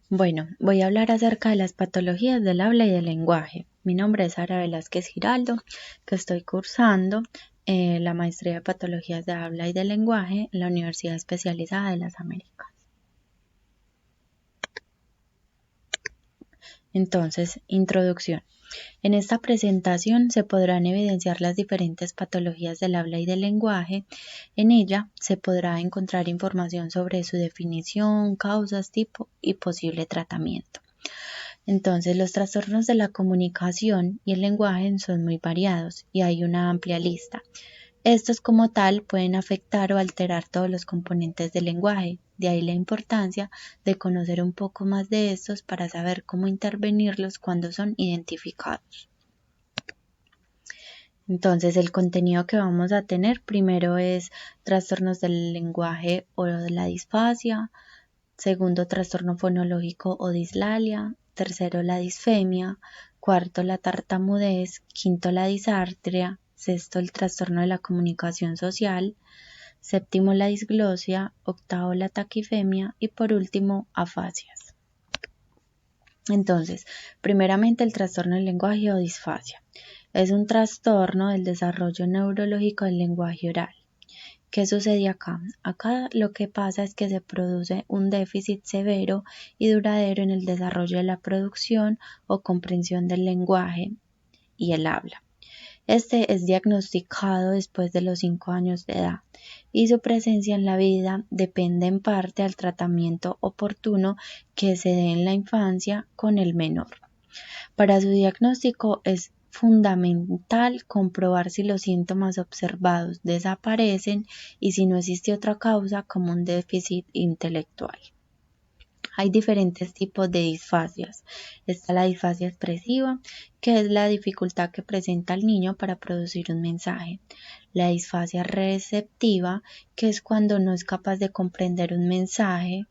Bueno, voy a hablar acerca de las patologías del habla y del lenguaje. Mi nombre es Sara Velázquez Giraldo, que estoy cursando la maestría de patologías de habla y del lenguaje en la Universidad Especializada de las Américas. Entonces, introducción. En esta presentación se podrán evidenciar las diferentes patologías del habla y del lenguaje. En ella se podrá encontrar información sobre su definición, causas, tipo y posible tratamiento. Entonces, los trastornos de la comunicación y el lenguaje son muy variados y hay una amplia lista. Estos como tal pueden afectar o alterar todos los componentes del lenguaje, de ahí la importancia de conocer un poco más de estos para saber cómo intervenirlos cuando son identificados. Entonces, el contenido que vamos a tener primero es trastornos del lenguaje o de la disfasia, segundo, trastorno fonológico o dislalia, tercero, la disfemia, cuarto, la tartamudez, quinto, la disartria, sexto, el trastorno de la comunicación social, séptimo, la disglosia, octavo, la taquifemia y por último, afasias. Entonces, primeramente el trastorno del lenguaje o disfasia. Es un trastorno del desarrollo neurológico del lenguaje oral. ¿Qué sucede acá? Acá lo que pasa es que se produce un déficit severo y duradero en el desarrollo de la producción o comprensión del lenguaje y el habla. Este es diagnosticado después de los 5 años de edad y su presencia en la vida depende en parte al tratamiento oportuno que se dé en la infancia con el menor. Para su diagnóstico es fundamental comprobar si los síntomas observados desaparecen y si no existe otra causa como un déficit intelectual. Hay diferentes tipos de disfasias. Está la disfasia expresiva, que es la dificultad que presenta el niño para producir un mensaje. La disfasia receptiva, que es cuando no es capaz de comprender un mensaje.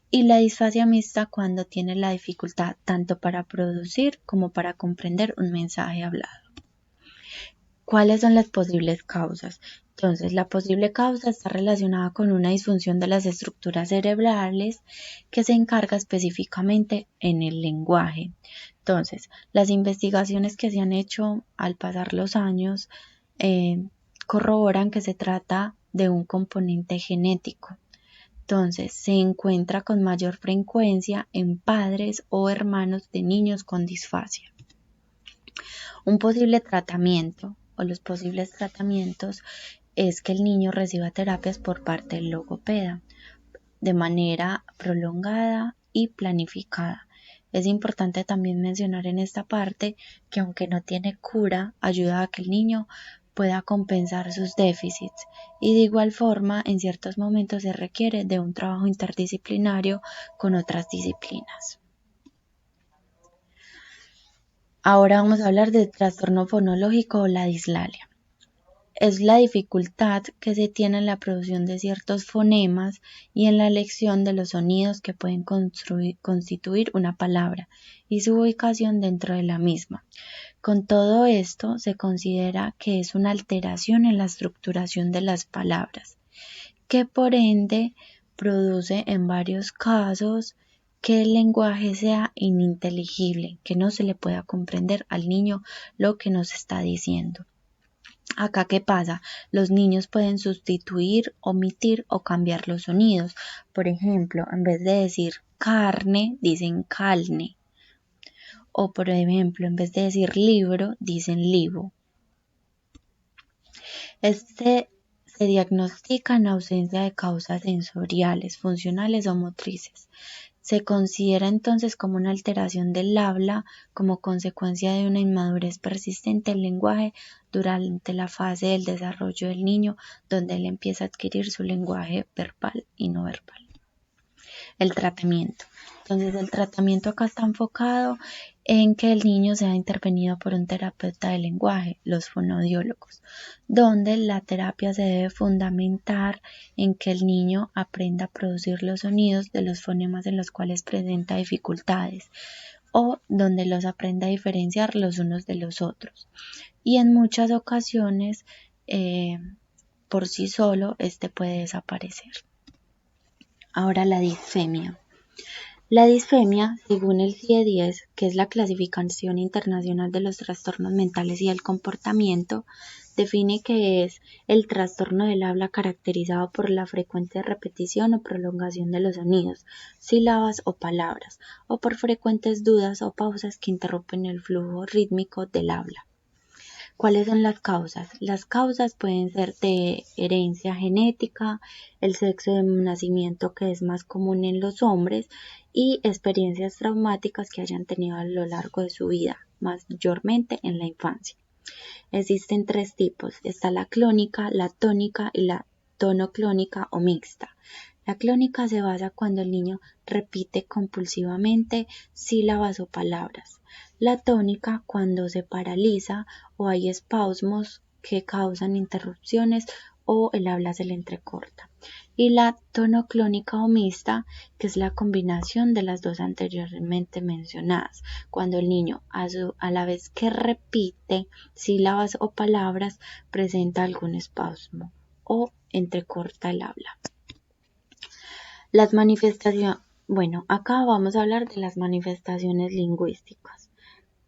Y la disfasia mixta, cuando tiene la dificultad tanto para producir como para comprender un mensaje hablado. ¿Cuáles son las posibles causas? Entonces, la posible causa está relacionada con una disfunción de las estructuras cerebrales que se encarga específicamente en el lenguaje. Entonces, las investigaciones que se han hecho al pasar los años corroboran que se trata de un componente genético. Entonces, se encuentra con mayor frecuencia en padres o hermanos de niños con disfasia. Un posible tratamiento o los posibles tratamientos es que el niño reciba terapias por parte del logopeda de manera prolongada y planificada. Es importante también mencionar en esta parte que aunque no tiene cura, ayuda a que el niño pueda compensar sus déficits y de igual forma en ciertos momentos se requiere de un trabajo interdisciplinario con otras disciplinas. Ahora vamos a hablar del trastorno fonológico o la dislalia. Es la dificultad que se tiene en la producción de ciertos fonemas y en la elección de los sonidos que pueden constituir una palabra y su ubicación dentro de la misma. Con todo esto, se considera que es una alteración en la estructuración de las palabras, que por ende produce en varios casos que el lenguaje sea ininteligible, que no se le pueda comprender al niño lo que nos está diciendo. Acá, ¿qué pasa? Los niños pueden sustituir, omitir o cambiar los sonidos. Por ejemplo, en vez de decir carne, dicen calne. O por ejemplo, en vez de decir libro, dicen libo. Se diagnostica en ausencia de causas sensoriales, funcionales o motrices. Se considera entonces como una alteración del habla como consecuencia de una inmadurez persistente del lenguaje durante la fase del desarrollo del niño, donde él empieza a adquirir su lenguaje verbal y no verbal. El tratamiento. Entonces, el tratamiento acá está enfocado en que el niño sea intervenido por un terapeuta de lenguaje, los fonodiólogos, donde la terapia se debe fundamentar en que el niño aprenda a producir los sonidos de los fonemas en los cuales presenta dificultades o donde los aprenda a diferenciar los unos de los otros. Y en muchas ocasiones, por sí solo, este puede desaparecer. Ahora la disfemia. La disfemia, según el CIE-10, que es la Clasificación Internacional de los Trastornos Mentales y del Comportamiento, define que es el trastorno del habla caracterizado por la frecuente repetición o prolongación de los sonidos, sílabas o palabras, o por frecuentes dudas o pausas que interrumpen el flujo rítmico del habla. ¿Cuáles son las causas? Las causas pueden ser de herencia genética, el sexo de nacimiento que es más común en los hombres y experiencias traumáticas que hayan tenido a lo largo de su vida, mayormente en la infancia. Existen tres tipos, está la clónica, la tónica y la tonoclónica o mixta. La clónica se basa cuando el niño repite compulsivamente sílabas o palabras. La tónica cuando se paraliza o hay espasmos que causan interrupciones o el habla se le entrecorta. Y la tonoclónica o mixta, que es la combinación de las dos anteriormente mencionadas, cuando el niño a la vez que repite sílabas o palabras presenta algún espasmo o entrecorta el habla. Las manifestaciones, bueno, acá vamos a hablar de las manifestaciones lingüísticas.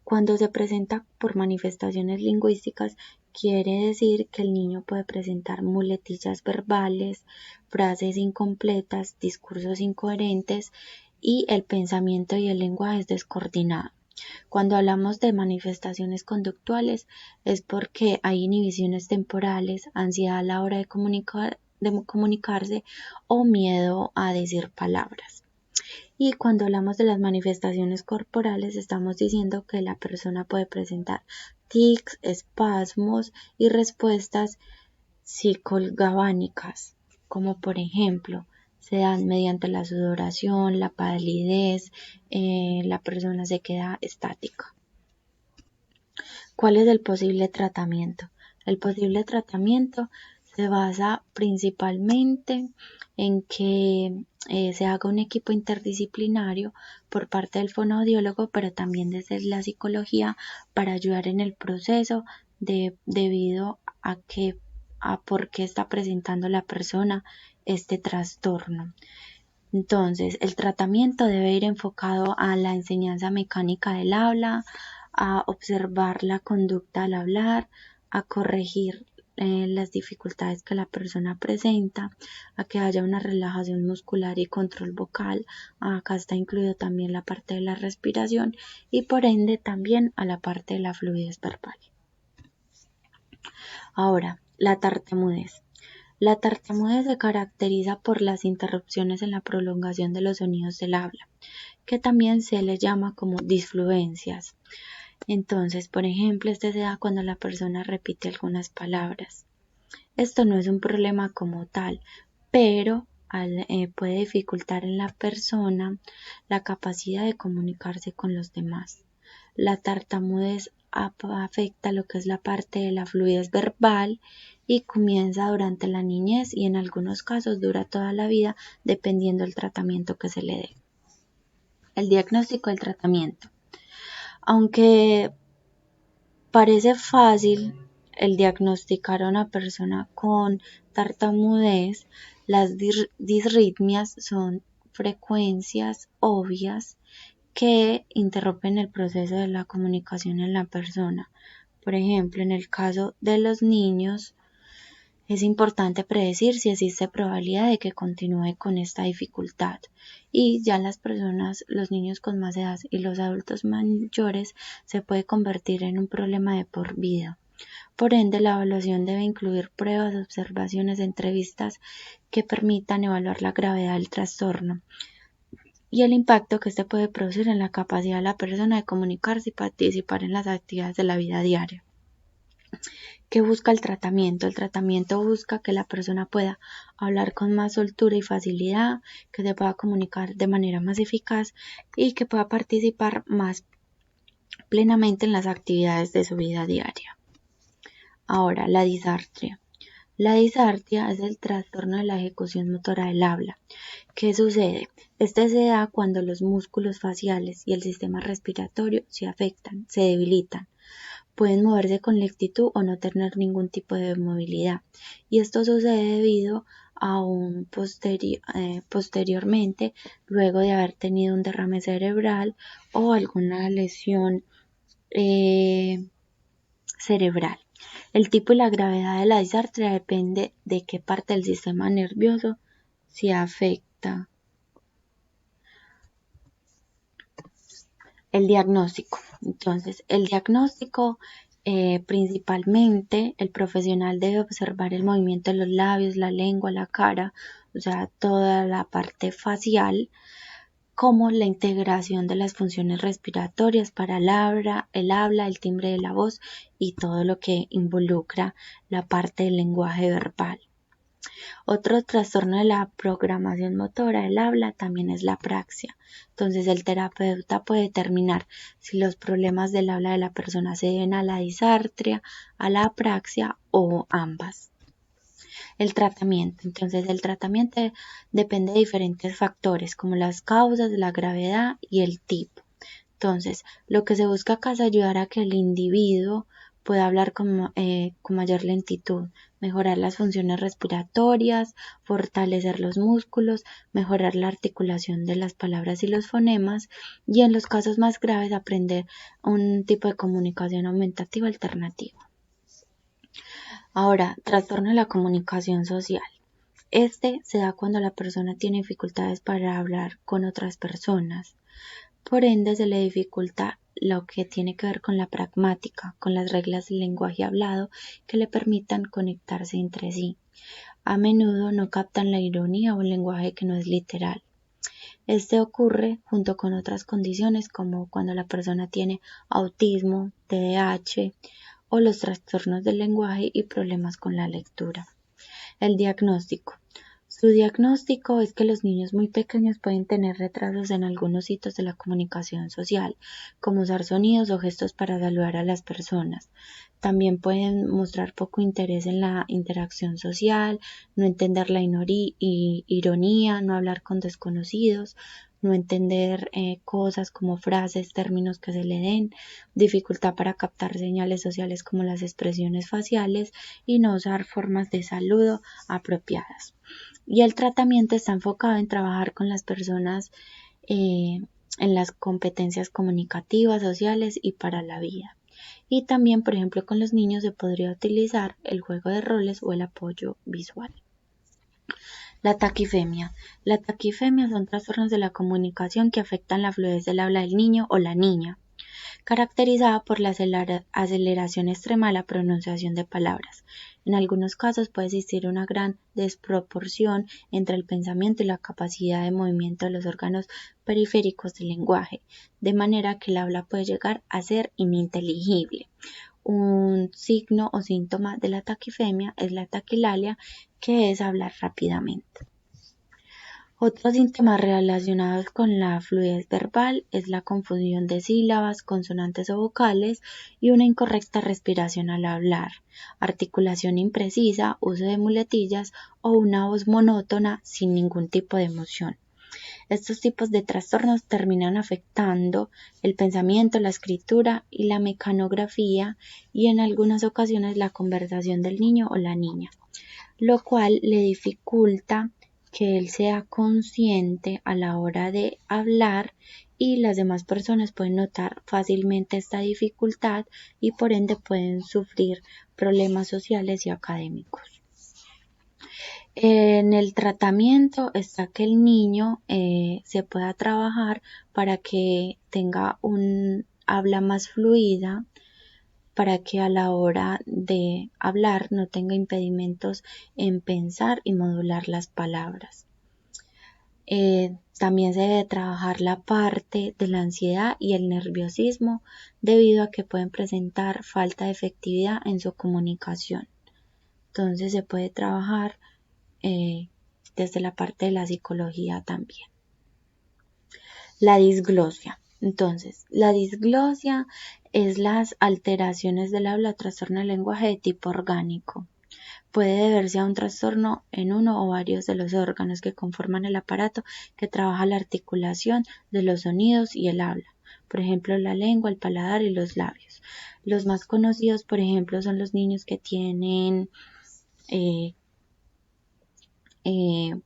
Cuando se presenta por manifestaciones lingüísticas, quiere decir que el niño puede presentar muletillas verbales, frases incompletas, discursos incoherentes y el pensamiento y el lenguaje es descoordinado. Cuando hablamos de manifestaciones conductuales es porque hay inhibiciones temporales, ansiedad a la hora de comunicarse o miedo a decir palabras. Y cuando hablamos de las manifestaciones corporales estamos diciendo que la persona puede presentar tics, espasmos y respuestas psicogalvánicas, como por ejemplo se dan mediante la sudoración, la palidez, la persona se queda estática. ¿Cuál es el posible tratamiento? El posible tratamiento se basa principalmente en que se haga un equipo interdisciplinario por parte del fonoaudiólogo, pero también desde la psicología para ayudar en el proceso debido a por qué está presentando la persona este trastorno. Entonces, el tratamiento debe ir enfocado a la enseñanza mecánica del habla, a observar la conducta al hablar, a corregir las dificultades que la persona presenta, a que haya una relajación muscular y control vocal. Acá está incluido también la parte de la respiración y por ende también a la parte de la fluidez verbal. Ahora, la tartamudez. La tartamudez se caracteriza por las interrupciones en la prolongación de los sonidos del habla, que también se le llama como disfluencias. Entonces, por ejemplo, este se da cuando la persona repite algunas palabras. Esto no es un problema como tal, pero puede dificultar en la persona la capacidad de comunicarse con los demás. La tartamudez afecta lo que es la parte de la fluidez verbal y comienza durante la niñez y en algunos casos dura toda la vida dependiendo del tratamiento que se le dé. El diagnóstico del tratamiento. Aunque parece fácil el diagnosticar a una persona con tartamudez, las disritmias son frecuencias obvias que interrumpen el proceso de la comunicación en la persona. Por ejemplo, en el caso de los niños, es importante predecir si existe probabilidad de que continúe con esta dificultad. Y ya las personas, los niños con más edad y los adultos mayores se puede convertir en un problema de por vida. Por ende, la evaluación debe incluir pruebas, observaciones, entrevistas que permitan evaluar la gravedad del trastorno y el impacto que este puede producir en la capacidad de la persona de comunicarse y participar en las actividades de la vida diaria. ¿Qué busca el tratamiento? El tratamiento busca que la persona pueda hablar con más soltura y facilidad, que se pueda comunicar de manera más eficaz y que pueda participar más plenamente en las actividades de su vida diaria. Ahora, la disartria. La disartria es el trastorno de la ejecución motora del habla. ¿Qué sucede? Este se da cuando los músculos faciales y el sistema respiratorio se afectan, se debilitan. Pueden moverse con lentitud o no tener ningún tipo de movilidad. Y esto sucede debido aún posteriormente, luego de haber tenido un derrame cerebral o alguna lesión cerebral. El tipo y la gravedad de la disartria depende de qué parte del sistema nervioso se afecta. El diagnóstico. Entonces, el diagnóstico, principalmente el profesional debe observar el movimiento de los labios, la lengua, la cara, o sea, toda la parte facial, como la integración de las funciones respiratorias para el habla, el timbre de la voz y todo lo que involucra la parte del lenguaje verbal. Otro trastorno de la programación motora del habla también es la apraxia. Entonces el terapeuta puede determinar si los problemas del habla de la persona se deben a la disartria, a la apraxia o ambas. El tratamiento. Entonces el tratamiento depende de diferentes factores como las causas, la gravedad y el tipo. Entonces lo que se busca acá es ayudar a que el individuo pueda hablar con mayor lentitud, mejorar las funciones respiratorias, fortalecer los músculos, mejorar la articulación de las palabras y los fonemas y en los casos más graves aprender un tipo de comunicación aumentativa alternativa. Ahora, trastorno de la comunicación social. Este se da cuando la persona tiene dificultades para hablar con otras personas. Por ende, se le dificulta lo que tiene que ver con la pragmática, con las reglas del lenguaje hablado que le permitan conectarse entre sí. A menudo no captan la ironía o el lenguaje que no es literal. Este ocurre junto con otras condiciones como cuando la persona tiene autismo, TDAH o los trastornos del lenguaje y problemas con la lectura. El diagnóstico. Su diagnóstico es que los niños muy pequeños pueden tener retrasos en algunos hitos de la comunicación social, como usar sonidos o gestos para saludar a las personas. También pueden mostrar poco interés en la interacción social, no entender la ironía, no hablar con desconocidos, no entender cosas como frases, términos que se le den, dificultad para captar señales sociales como las expresiones faciales y no usar formas de saludo apropiadas. Y el tratamiento está enfocado en trabajar con las personas en las competencias comunicativas, sociales y para la vida. Y también, por ejemplo, con los niños se podría utilizar el juego de roles o el apoyo visual. La taquifemia. La taquifemia son trastornos de la comunicación que afectan la fluidez del habla del niño o la niña, caracterizada por la aceleración extrema de la pronunciación de palabras. En algunos casos puede existir una gran desproporción entre el pensamiento y la capacidad de movimiento de los órganos periféricos del lenguaje, de manera que el habla puede llegar a ser ininteligible. Un signo o síntoma de la taquifemia es la taquilalia, que es hablar rápidamente. Otros síntomas relacionados con la fluidez verbal es la confusión de sílabas, consonantes o vocales y una incorrecta respiración al hablar, articulación imprecisa, uso de muletillas o una voz monótona sin ningún tipo de emoción. Estos tipos de trastornos terminan afectando el pensamiento, la escritura y la mecanografía y en algunas ocasiones la conversación del niño o la niña, lo cual le dificulta que él sea consciente a la hora de hablar y las demás personas pueden notar fácilmente esta dificultad y por ende pueden sufrir problemas sociales y académicos. En el tratamiento está que el niño se pueda trabajar para que tenga un habla más fluida, para que a la hora de hablar no tenga impedimentos en pensar y modular las palabras. También se debe trabajar la parte de la ansiedad y el nerviosismo debido a que pueden presentar falta de efectividad en su comunicación. Entonces se puede trabajar desde la parte de la psicología también. La disglosia. Entonces, la disglosia es las alteraciones del habla o trastorno del lenguaje de tipo orgánico. Puede deberse a un trastorno en uno o varios de los órganos que conforman el aparato que trabaja la articulación de los sonidos y el habla. Por ejemplo, la lengua, el paladar y los labios. Los más conocidos, por ejemplo, son los niños que tienen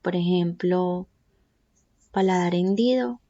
por ejemplo, paladar hendido